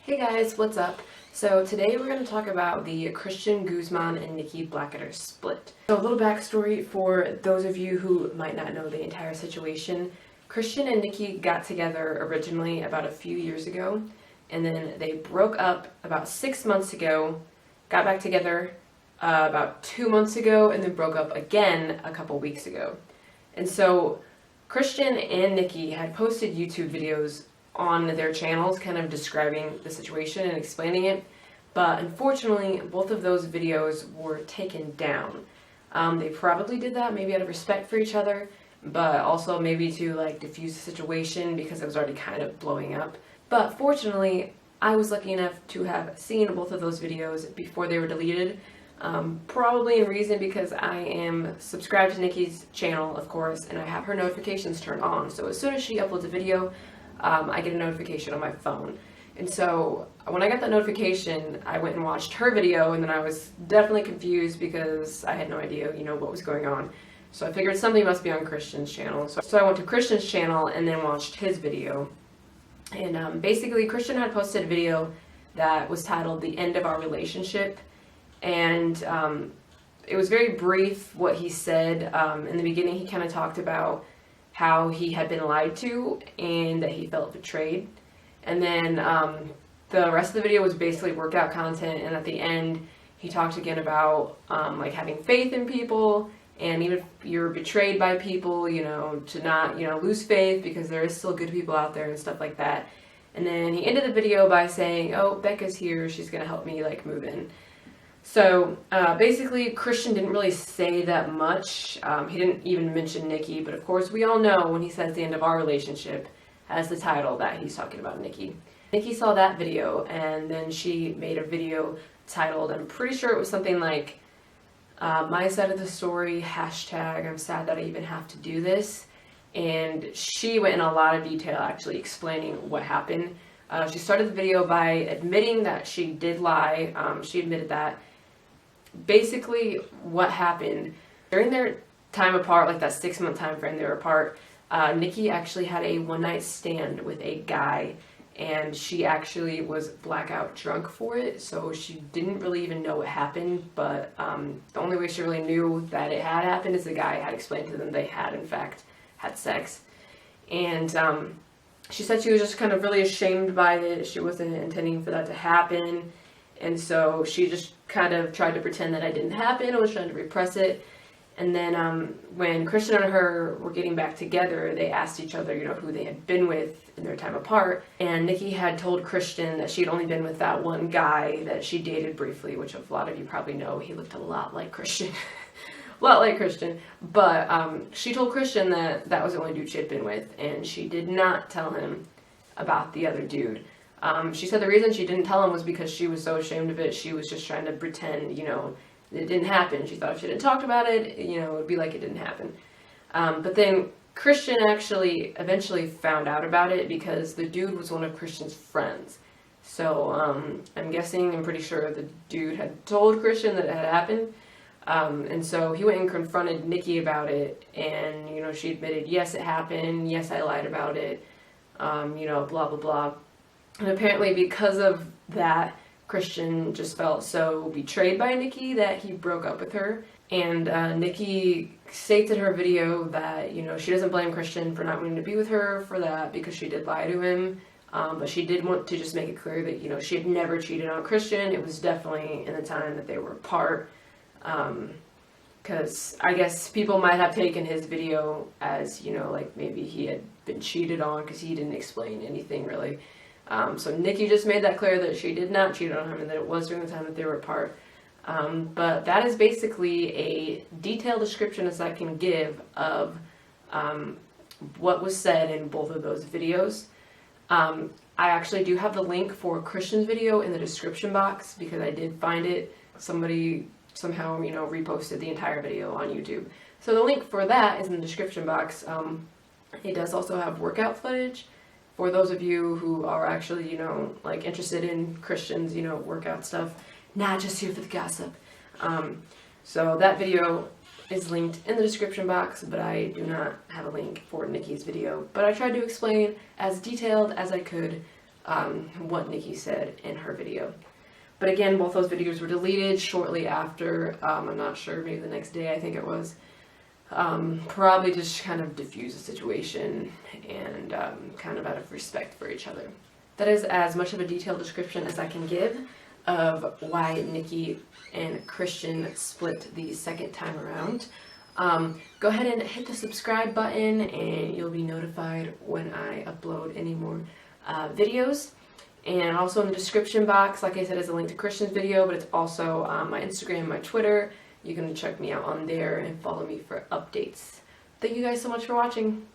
Hey guys, what's up? So today we're going to talk about the Christian Guzman and Nikki Blackketter split. So a little backstory for those of you who might not know the entire situation. Christian and Nikki got together originally about a few years ago, and then they broke up about 6 months ago, got back together about 2 months ago, and then broke up again a couple weeks ago. And so Christian and Nikki had posted YouTube videos on their channels kind of describing the situation and explaining it, but unfortunately both of those videos were taken down. They probably did that maybe out of respect for each other, but also maybe to like diffuse the situation because it was already kind of blowing up. But fortunately I was lucky enough to have seen both of those videos before they were deleted. Probably in reason because I am subscribed to Nikki's channel, of course, and I have her notifications turned on. So as soon as she uploads a video, I get a notification on my phone. And so when I got that notification, I went and watched her video, and then I was definitely confused because I had no idea, what was going on. So I figured something must be on Christian's channel. So I went to Christian's channel and then watched his video. And basically Christian had posted a video that was titled "The End of Our Relationship." And it was very brief what he said. In the beginning he kind of talked about how he had been lied to and that he felt betrayed. And then the rest of the video was basically workout content, and at the end he talked again about like having faith in people, and even if you're betrayed by people, to not lose faith because there is still good people out there and stuff like that. And then he ended the video by saying, "Oh, Becca's here, she's gonna help me like move in." So basically Christian didn't really say that much. He didn't even mention Nikki, but of course we all know when he says "the end of our relationship" as the title that he's talking about Nikki. Nikki saw that video, and then she made a video titled, I'm pretty sure it was something like "My side of the story, hashtag I'm sad that I even have to do this." And she went in a lot of detail actually explaining what happened. She started the video by admitting that she did lie. She admitted that. Basically what happened during their time apart, like that 6-month time frame they were apart, Nikki actually had a one-night stand with a guy, and she actually was blackout drunk for it, so she didn't really even know what happened. But the only way she really knew that it had happened is the guy had explained to them they had in fact had sex. And she said she was just kind of really ashamed by it. She wasn't intending for that to happen. And so she just kind of tried to pretend that it didn't happen and was trying to repress it. And then when Christian and her were getting back together, they asked each other, who they had been with in their time apart. And Nikki had told Christian that she had only been with that one guy that she dated briefly, which a lot of you probably know. He looked a lot like Christian. A lot like Christian. But she told Christian that that was the only dude she had been with, and she did not tell him about the other dude. She said the reason she didn't tell him was because she was so ashamed of it. She was just trying to pretend, it didn't happen. She thought if she didn't talk about it, it would be like it didn't happen. But then Christian actually eventually found out about it because the dude was one of Christian's friends. So I'm pretty sure the dude had told Christian that it had happened. And so he went and confronted Nikki about it, and, she admitted, yes, it happened. Yes, I lied about it. Blah, blah, blah. And apparently because of that, Christian just felt so betrayed by Nikki that he broke up with her. And Nikki states in her video that, she doesn't blame Christian for not wanting to be with her for that because she did lie to him. But she did want to just make it clear that, she had never cheated on Christian. It was definitely in the time that they were apart. Because I guess people might have taken his video as, like maybe he had been cheated on because he didn't explain anything really. So Nikki just made that clear that she did not cheat on him and that it was during the time that they were apart. But that is basically a detailed description as I can give of what was said in both of those videos. I actually do have the link for Christian's video in the description box because I did find it. Somebody somehow, reposted the entire video on YouTube. So the link for that is in the description box. It does also have workout footage for those of you who are actually, like interested in Christian's, workout stuff, not just here for the gossip. So that video is linked in the description box, but I do not have a link for Nikki's video. But I tried to explain as detailed as I could what Nikki said in her video. But again, both those videos were deleted shortly after. I'm not sure, maybe the next day I think it was. Probably just kind of diffuse the situation and kind of out of respect for each other. That is as much of a detailed description as I can give of why Nikki and Christian split the second time around. Go ahead and hit the subscribe button and you'll be notified when I upload any more videos. And also in the description box, like I said, is a link to Christian's video, but it's also my Instagram, my Twitter. You can check me out on there and follow me for updates. Thank you guys so much for watching.